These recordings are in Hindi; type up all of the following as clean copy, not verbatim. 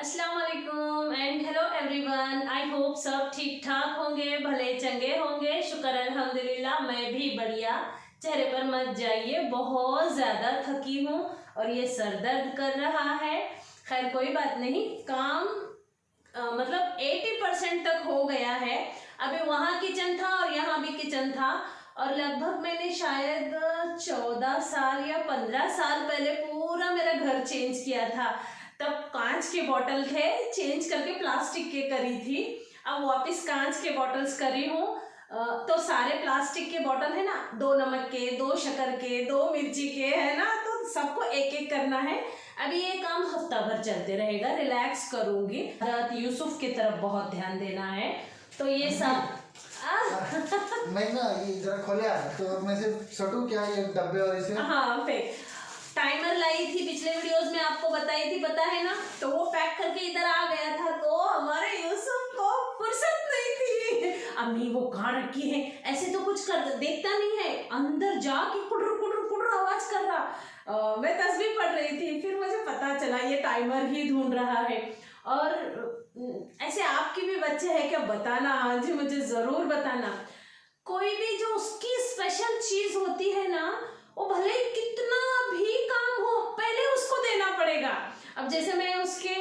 अस्सलाम वालेकुम and hello everyone. I hope सब ठीक ठाक होंगे, भले चंगे होंगे। शुक्र अल्हम्दुलिल्लाह, मैं भी बढ़िया। चेहरे पर मत जाइए, बहुत ज़्यादा थकी हूँ और ये सर दर्द कर रहा है। खैर कोई बात नहीं, काम मतलब 80% तक हो गया है। अभी वहाँ किचन था और यहाँ भी किचन था और लगभग मैंने शायद 14 साल या 15 साल पहले पूरा मेरा घर चेंज किया था। तब कांच के बॉटल थे, चेंज करके प्लास्टिक के करी थी। अब वापस कांच के बॉटल्स करी हूँ। तो सारे प्लास्टिक के बॉटल है ना, 2 नमक के, 2 शक्कर के, 2 मिर्ची के, है ना, तो सबको एक एक करना है। अभी ये काम हफ्ता भर चलते रहेगा, रिलैक्स करूंगी। यूसुफ की तरफ बहुत ध्यान देना है। तो ये सब मैं ना ये जरा खोले तो मैं से सटू क्या ये डब्बे और इसे हाँ फेंक। टाइमर लाई थी, पिछले वीडियोस में आपको बताई थी, पता है ना, तो वो पैक करके इधर आ गया था। तो हमारे यूसुफ को फुर्सत नहीं थी। अम्मी वो कहाँ रखी है, ऐसे तो कुछ कर देखता नहीं है, अंदर जाके कुटर कुटर कुटर आवाज कर रहा। मैं तस्वीर पढ़ रही थी, फिर मुझे पता चला ये टाइमर ही ढूंढ रहा है। और ऐसे आपके भी बच्चे हैं क्या, बताना। हाँ जी, मुझे जरूर बताना। कोई भी जो उसकी स्पेशल चीज होती है ना, वो भले कितना भी काम हो, पहले उसको देना पड़ेगा। अब जैसे मैं उसके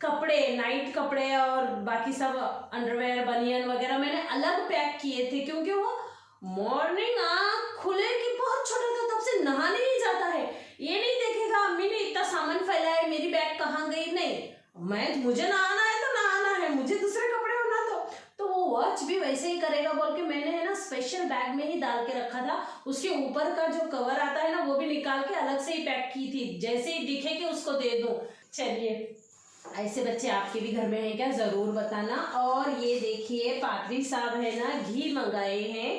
कपड़े, नाइट कपड़े और बाकी सब अंडरवेयर, बनियन वगैरह मैंने अलग पैक किए थे, क्योंकि वो मॉर्निंग आँख खुले कि बहुत छोटा था तब से नहाने ही जाता है। ये नहीं देखेगा अम्मी ने इतना सामान फैला है, मेरी बैग कहाँ गई। नहीं, मुझे नहाना है तो नहाना है, मुझे दूसरे कपड़े होना तो वो वॉच भी वैसे ही करेगा बोल के मैंने है ना स्पेशल बैग में ही डाल के रखा था। उसके ऊपर का जो कवर आता है ना, वो भी निकाल के अलग से ही पैक की थी, जैसे ही दिखे कि उसको दे दूं। चलिए, ऐसे बच्चे आपके भी घर में हैं क्या, जरूर बताना। और ये देखिए पादरी साहब है ना, घी मंगाए हैं।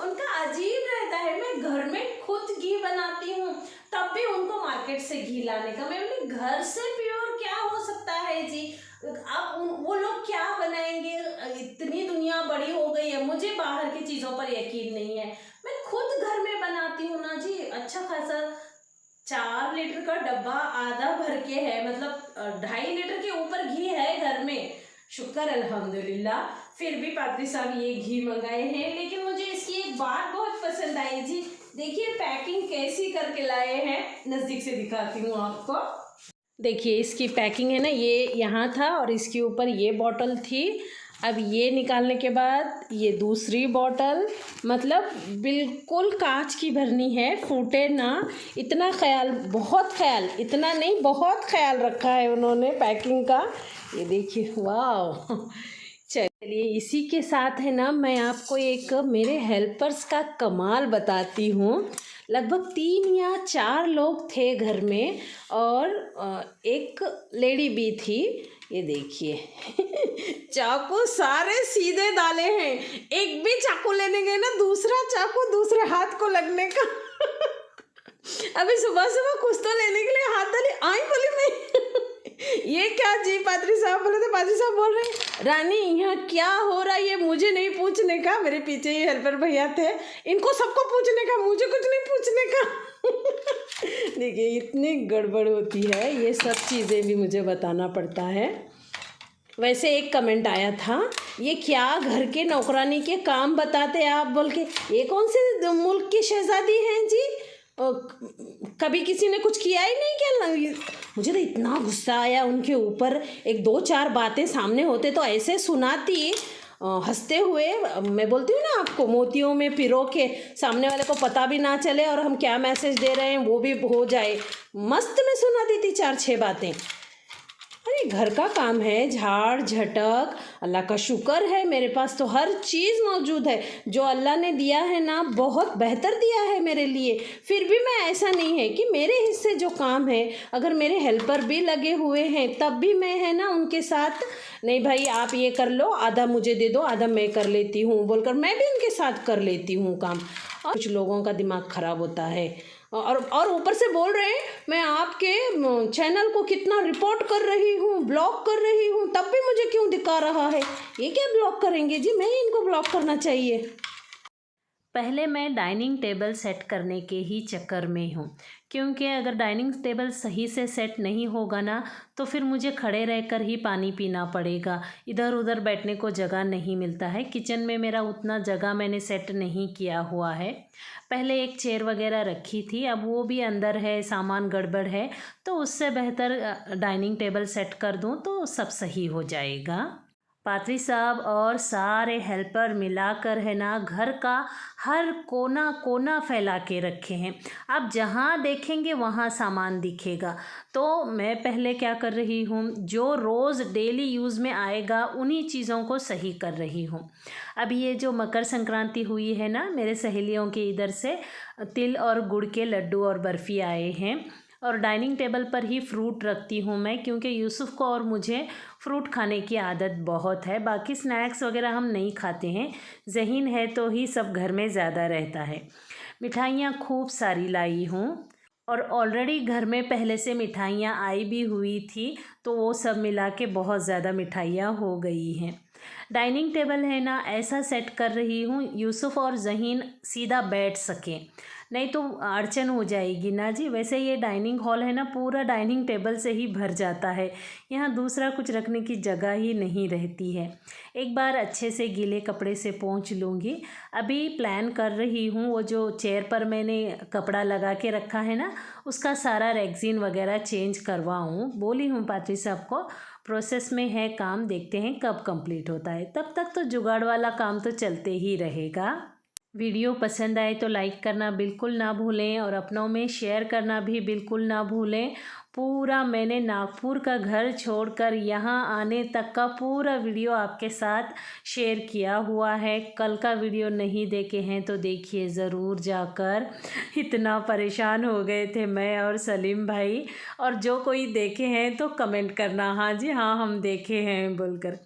उनका अजीब रहता है, मैं घर में खुद घी बनाती हूँ तब भी उनको मार्केट से घी लाने का। मैं अपने घर से प्योर क्या हो सकता है जी। अब वो लोग क्या बनाएंगे, इतनी दुनिया बड़ी हो गई है, मुझे बाहर की चीजों पर यकीन नहीं है। मैं खुद घर में बनाती हूँ ना जी। अच्छा खासा 4 लीटर का डब्बा आधा भर के है, मतलब 2.5 लीटर के ऊपर घी है घर में, शुक्र अल्हम्दुलिल्लाह। फिर भी पादरी साहब ये घी मंगाए हैं। लेकिन मुझे इसकी एक बात बहुत पसंद आई जी, देखिए पैकिंग कैसी करके लाए हैं, नजदीक से दिखाती हूँ आपको। देखिए इसकी पैकिंग है ना, ये यहाँ था और इसके ऊपर ये बॉटल थी। अब ये निकालने के बाद ये दूसरी बॉटल, मतलब बिल्कुल कांच की भरनी है, फूटे ना। इतना ख्याल, बहुत ख्याल, इतना नहीं बहुत ख्याल रखा है उन्होंने पैकिंग का। ये देखिए, वाह। चलिए इसी के साथ है ना, मैं आपको एक मेरे हेल्पर्स का कमाल बताती हूँ। लगभग 3 या 4 लोग थे घर में और एक लेडी भी थी। ये देखिए चाकू सारे सीधे डाले हैं, एक भी चाकू लेने गए ना, दूसरा चाकू दूसरे हाथ को लगने का। अभी सुबह सुबह कुछ तो लेने के लिए हाथ डाली, आई बोली मैं ये क्या जी। पादरी साहब बोले थे, पादरी साहब बोल रहे रानी यहाँ क्या हो रहा है, ये मुझे नहीं पूछने का। मेरे पीछे ये हेल्पर भैया थे, इनको सबको पूछने का, मुझे कुछ नहीं पूछने का। देखिए इतनी गड़बड़ होती है, ये सब चीज़ें भी मुझे बताना पड़ता है। वैसे एक कमेंट आया था, ये क्या घर के नौकरानी के काम बताते आप बोल के। ये कौन से मुल्क की शहजादी हैं जी, कभी किसी ने कुछ किया ही नहीं क्या। मुझे तो इतना गुस्सा आया उनके ऊपर। एक 2-4 बातें सामने होते तो ऐसे सुनाती, हंसते हुए। मैं बोलती हूँ ना आपको, मोतियों में पिरो के सामने वाले को पता भी ना चले और हम क्या मैसेज दे रहे हैं वो भी हो जाए। मस्त में सुनाती थी 4-6 बातें। अरे घर का काम है, झाड़ झटक, अल्लाह का शुक्र है मेरे पास तो हर चीज़ मौजूद है। जो अल्लाह ने दिया है ना, बहुत बेहतर दिया है मेरे लिए। फिर भी मैं, ऐसा नहीं है कि मेरे हिस्से जो काम है, अगर मेरे हेल्पर भी लगे हुए हैं तब भी मैं है ना उनके साथ, नहीं भाई आप ये कर लो, आधा मुझे दे दो, आधा मैं कर लेती हूँ बोलकर मैं भी उनके साथ कर लेती हूँ काम। और कुछ लोगों का दिमाग ख़राब होता है और ऊपर से बोल रहे हैं मैं आपके चैनल को कितना रिपोर्ट कर रही हूँ, ब्लॉक कर रही हूँ, तब भी मुझे क्यों दिखा रहा है। ये क्या ब्लॉक करेंगे जी, मैं ही इनको ब्लॉक करना चाहिए। पहले मैं डाइनिंग टेबल सेट करने के ही चक्कर में हूँ, क्योंकि अगर डाइनिंग टेबल सही से सेट नहीं होगा ना तो फिर मुझे खड़े रहकर ही पानी पीना पड़ेगा। इधर उधर बैठने को जगह नहीं मिलता है। किचन में मेरा उतना जगह मैंने सेट नहीं किया हुआ है। पहले एक चेयर वगैरह रखी थी, अब वो भी अंदर है, सामान गड़बड़ है, तो उससे बेहतर डाइनिंग टेबल सेट कर दूँ तो सब सही हो जाएगा। पात्री साहब और सारे हेल्पर मिलाकर है ना घर का हर कोना कोना फैला के रखे हैं। आप जहाँ देखेंगे वहाँ सामान दिखेगा। तो मैं पहले क्या कर रही हूँ, जो रोज़ डेली यूज़ में आएगा उन्हीं चीज़ों को सही कर रही हूँ। अब ये जो मकर संक्रांति हुई है ना, मेरे सहेलियों के इधर से तिल और गुड़ के लड्डू और बर्फ़ी आए हैं। और डाइनिंग टेबल पर ही फ्रूट रखती हूँ मैं, क्योंकि यूसुफ को और मुझे फ्रूट खाने की आदत बहुत है। बाकी स्नैक्स वगैरह हम नहीं खाते हैं, ज़हीन है तो ही सब घर में ज़्यादा रहता है। मिठाइयाँ खूब सारी लाई हूँ और ऑलरेडी घर में पहले से मिठाइयाँ आई भी हुई थी, तो वो सब मिला के बहुत ज़्यादा मिठाइयाँ हो गई हैं। डाइनिंग टेबल है ना ऐसा सेट कर रही हूँ यूसुफ और ज़हीन सीधा बैठ सकें, नहीं तो अड़चन हो जाएगी ना जी। वैसे ये डाइनिंग हॉल है ना पूरा डाइनिंग टेबल से ही भर जाता है, यहाँ दूसरा कुछ रखने की जगह ही नहीं रहती है। एक बार अच्छे से गीले कपड़े से पोंछ लूँगी। अभी प्लान कर रही हूँ वो जो चेयर पर मैंने कपड़ा लगा के रखा है ना, उसका सारा रेक्सिन वगैरह चेंज करवाऊँ। बोली हूँ पात्री साहब को, प्रोसेस में है काम, देखते हैं कब कंप्लीट होता है। तब तक तो जुगाड़ वाला काम तो चलते ही रहेगा। वीडियो पसंद आए तो लाइक करना बिल्कुल ना भूलें और अपनों में शेयर करना भी बिल्कुल ना भूलें। पूरा मैंने नागपुर का घर छोड़कर यहाँ आने तक का पूरा वीडियो आपके साथ शेयर किया हुआ है। कल का वीडियो नहीं देखे हैं तो देखिए ज़रूर जाकर। इतना परेशान हो गए थे मैं और सलीम भाई, और जो कोई देखे हैं तो कमेंट करना, हाँ जी हाँ हम देखे हैं बोलकर।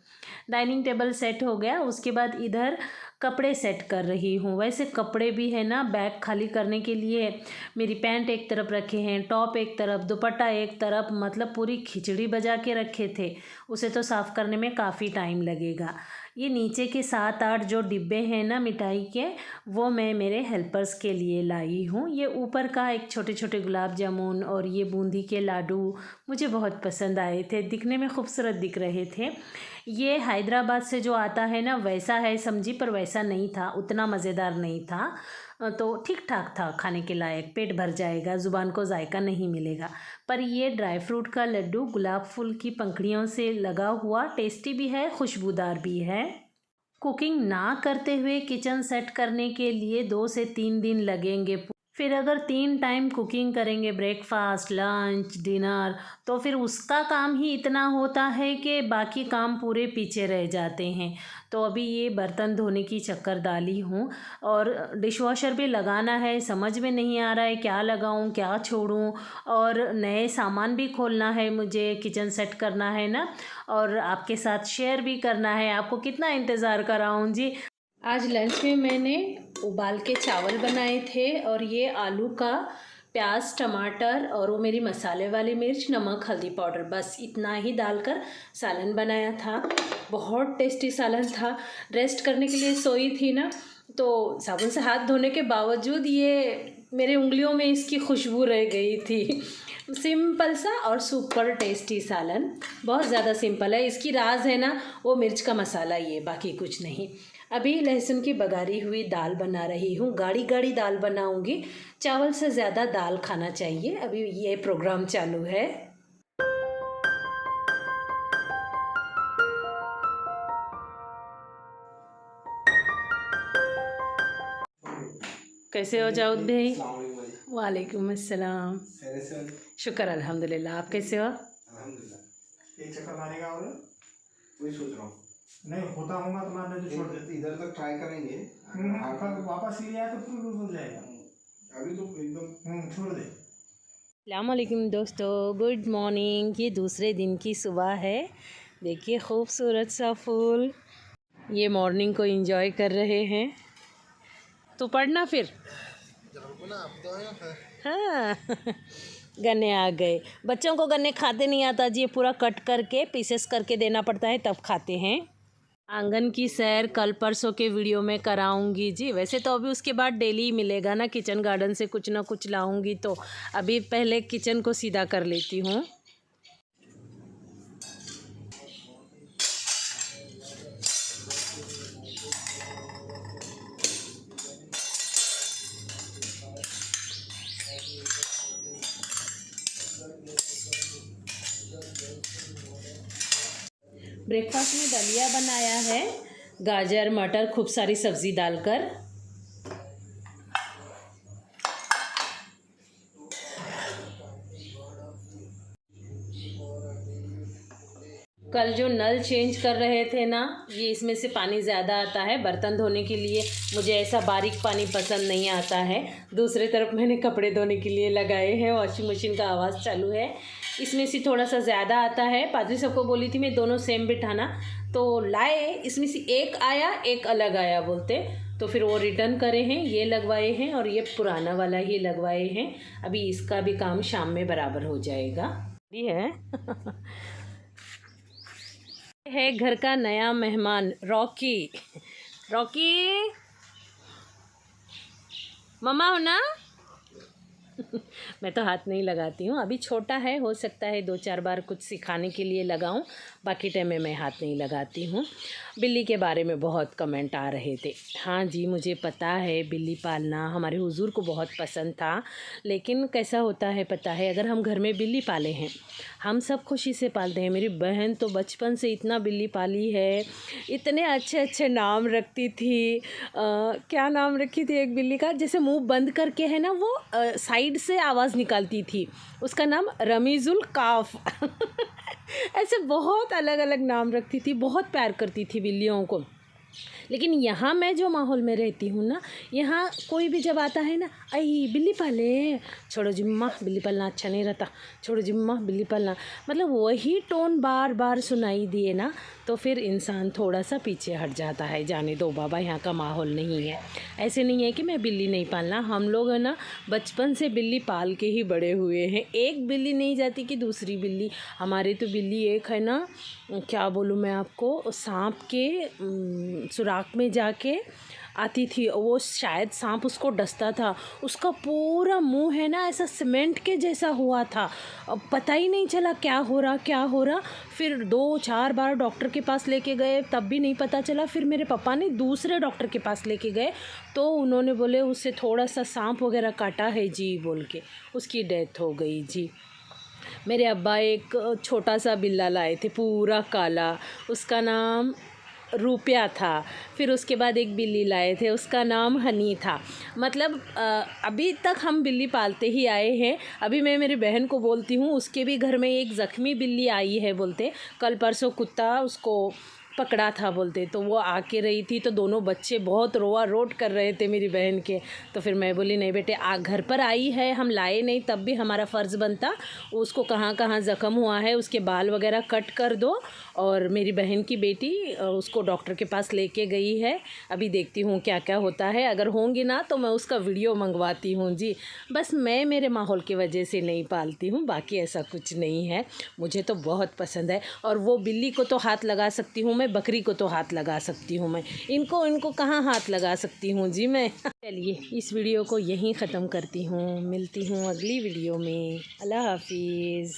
डाइनिंग टेबल सेट हो गया, उसके बाद इधर कपड़े सेट कर रही हूँ। वैसे कपड़े भी है ना बैग खाली करने के लिए मेरी पैंट एक तरफ रखे हैं, टॉप एक तरफ, दुपट्टा एक तरफ, मतलब पूरी खिचड़ी बजा के रखे थे। उसे तो साफ़ करने में काफ़ी टाइम लगेगा। ये नीचे के 7-8 जो डिब्बे हैं ना मिठाई के, वो मैं मेरे हेल्पर्स के लिए लाई हूँ। ये ऊपर का एक छोटे छोटे गुलाब जामुन और ये बूंदी के लाडू मुझे बहुत पसंद आए थे, दिखने में खूबसूरत दिख रहे थे। ये हैदराबाद से जो आता है ना वैसा है समझी, पर वैसा नहीं था, उतना मज़ेदार नहीं था, तो ठीक ठाक था खाने के लायक, पेट भर जाएगा, ज़ुबान को जायका नहीं मिलेगा। पर ये ड्राई फ्रूट का लड्डू गुलाब फूल की पंखुड़ियों से लगा हुआ टेस्टी भी है, खुशबूदार भी है। कुकिंग ना करते हुए किचन सेट करने के लिए 2 से 3 दिन लगेंगे। फिर अगर 3 टाइम कुकिंग करेंगे, ब्रेकफास्ट, लंच, डिनर, तो फिर उसका काम ही इतना होता है कि बाकी काम पूरे पीछे रह जाते हैं। तो अभी ये बर्तन धोने की चक्कर डाली हूँ और डिशवॉशर भी लगाना है, समझ में नहीं आ रहा है क्या लगाऊँ क्या छोड़ूँ, और नए सामान भी खोलना है मुझे, किचन सेट करना है ना, और आपके साथ शेयर भी करना है। आपको कितना इंतज़ार कराऊँ जी। आज लंच में मैंने उबाल के चावल बनाए थे और ये आलू का प्याज टमाटर और वो मेरी मसाले वाली मिर्च, नमक, हल्दी पाउडर, बस इतना ही डालकर सालन बनाया था। बहुत टेस्टी सालन था। रेस्ट करने के लिए सोई थी ना, तो साबुन से हाथ धोने के बावजूद ये मेरे उंगलियों में इसकी खुशबू रह गई थी। सिंपल सा और सुपर टेस्टी सालन, बहुत ज़्यादा सिंपल है। इसकी राज है ना वो मिर्च का मसाला, ये बाकी कुछ नहीं। अभी लहसुन की बघारी हुई दाल बना रही हूँ, गाढ़ी गाढ़ी दाल बनाऊँगी। चावल से ज़्यादा दाल खाना चाहिए, अभी ये प्रोग्राम चालू है। कैसे हो जाऊद भाई? वालेकुम अस्सलाम। शुक्र अल्हम्दुलिल्लाह, आप कैसे हो? अल्हम्दुलिल्लाह। एक चक्कर मारेगा और वही सोच रहा हूँ। नहीं होता होगा तो मारने तो छोड़ दे, इधर तक ट्राई करेंगे। कल वापस ही आया तो फिर लूज हो जाएगा। अभी तो एकदम छोड़ दे। अस्सलाम वालेकुम दोस्तों, गुड मॉर्निंग। ये दूसरे दिन की सुबह है। देखिए खूबसूरत सा फूल, ये मॉर्निंग को एंजॉय कर रहे हैं। तो पढ़ना फिर। हाँ गन्ने आ गए। बच्चों को गन्ने खाते नहीं आता जी, ये पूरा कट करके पीसेस करके देना पड़ता है तब खाते हैं। आंगन की सैर कल परसों के वीडियो में कराऊंगी जी। वैसे तो अभी उसके बाद डेली ही मिलेगा ना, किचन गार्डन से कुछ ना कुछ लाऊंगी, तो अभी पहले किचन को सीधा कर लेती हूँ। ब्रेकफास्ट में दलिया बनाया है, गाजर मटर खूब सारी सब्ज़ी डालकर। कल जो नल चेंज कर रहे थे ना, ये इसमें से पानी ज़्यादा आता है बर्तन धोने के लिए। मुझे ऐसा बारीक पानी पसंद नहीं आता है। दूसरी तरफ मैंने कपड़े धोने के लिए लगाए हैं, वॉशिंग मशीन का आवाज़ चालू है, इसमें से थोड़ा सा ज़्यादा आता है। पादरी सबको बोली थी मैं दोनों सेम बिठाना, तो लाए, इसमें से एक आया एक अलग आया बोलते, तो फिर वो रिटर्न करे हैं। ये लगवाए हैं और ये पुराना वाला ही लगवाए हैं। अभी इसका भी काम शाम में बराबर हो जाएगा। ये है है घर का नया मेहमान रॉकी। रॉकी मम्मा हो ना। मैं तो हाथ नहीं लगाती हूँ, अभी छोटा है, हो सकता है 2-4 बार कुछ सिखाने के लिए लगाऊं, बाकी टाइम में मैं हाथ नहीं लगाती हूँ। बिल्ली के बारे में बहुत कमेंट आ रहे थे। हाँ जी, मुझे पता है बिल्ली पालना हमारे हुजूर को बहुत पसंद था, लेकिन कैसा होता है पता है, अगर हम घर में बिल्ली पाले हैं, हम सब खुशी से पालते हैं। मेरी बहन तो बचपन से इतना बिल्ली पाली है, इतने अच्छे अच्छे नाम रखती थी। क्या नाम रखी थी एक बिल्ली का, जैसे मुंह बंद करके है ना वो साइड से आवाज़ निकालती थी, उसका नाम रमीजुल काफ। ऐसे बहुत अलग अलग नाम रखती थी, बहुत प्यार करती थी बिल्लियों को। लेकिन यहाँ मैं जो माहौल में रहती हूँ ना, यहाँ कोई भी जब आता है ना, आई बिल्ली पाले, छोड़ो जिम्मा बिल्ली पालना अच्छा नहीं रहता, छोड़ो जिम्मा बिल्ली पालना, मतलब वही टोन बार बार सुनाई दिए ना, तो फिर इंसान थोड़ा सा पीछे हट जाता है, जाने दो बाबा यहाँ का माहौल नहीं है। ऐसे नहीं है कि मैं बिल्ली नहीं पालना, हम लोग है ना बचपन से बिल्ली पाल के ही बड़े हुए हैं। एक बिल्ली नहीं जाती कि दूसरी बिल्ली, हमारे तो बिल्ली एक है ना, क्या बोलूँ मैं आपको, सांप के सुराख में जाके आती थी, वो शायद सांप उसको डसता था, उसका पूरा मुंह है ना ऐसा सीमेंट के जैसा हुआ था, अब पता ही नहीं चला क्या हो रहा। फिर 2-4 बार डॉक्टर के पास लेके गए, तब भी नहीं पता चला। फिर मेरे पापा ने दूसरे डॉक्टर के पास लेके गए, तो उन्होंने बोले उससे थोड़ा सा सांप वगैरह काटा है जी बोल के, उसकी डेथ हो गई जी। मेरे अब्बा एक छोटा सा बिल्ला लाए थे पूरा काला, उसका नाम रुपया था। फिर उसके बाद एक बिल्ली लाए थे, उसका नाम हनी था। मतलब अभी तक हम बिल्ली पालते ही आए हैं। अभी मैं मेरी बहन को बोलती हूँ, उसके भी घर में एक ज़ख्मी बिल्ली आई है बोलते, कल परसों कुत्ता उसको पकड़ा था बोलते, तो वो आके रही थी, तो दोनों बच्चे बहुत रोआ रोट कर रहे थे मेरी बहन के। तो फिर मैं बोली नहीं बेटे, घर पर आई है, हम लाए नहीं, तब भी हमारा फ़र्ज़ बनता उसको कहाँ कहाँ ज़ख्म हुआ है उसके बाल वगैरह कट कर दो। और मेरी बहन की बेटी उसको डॉक्टर के पास लेके गई है, अभी देखती हूँ क्या क्या होता है, अगर होंगी ना तो मैं उसका वीडियो मंगवाती हूँ जी। बस मैं मेरे माहौल की वजह से नहीं पालती हूँ, बाकी ऐसा कुछ नहीं है, मुझे तो बहुत पसंद है। और वो बिल्ली को तो हाथ लगा सकती हूँ मैं, बकरी को तो हाथ लगा सकती हूँ मैं, इनको कहाँ हाथ लगा सकती हूँ जी मैं। चलिए इस वीडियो को यहीं ख़त्म करती हूँ, मिलती हूँ अगली वीडियो में। अल्लाह हाफिज़।